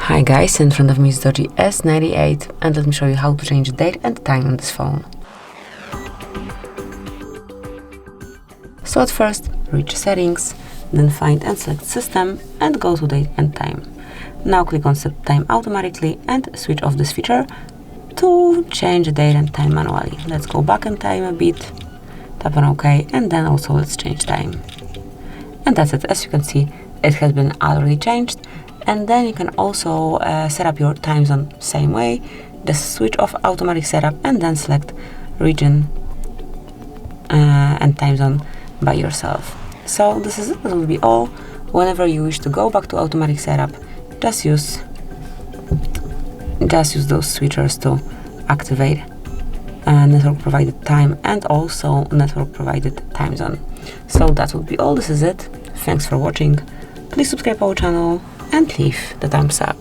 Hi guys, in front of me is DOOGEE S98 and let me show you how to change date and time on this phone. So at first, reach settings, then find and select system and go to date and time. Now click on set time automatically and switch off this feature to change the date and time manually. Let's go back in time a bit, tap on OK, and then also let's change time. And that's it. As you can see, it has been already changed. And then you can also set up your time zone same way. Just switch off automatic setup and then select region and time zone by yourself. So this is it. That will be all. Whenever you wish to go back to automatic setup, just use those switchers to activate network provided time and also network provided time zone. So that will be all. This is it. Thanks for watching. Please subscribe our channel and leave the thumbs up.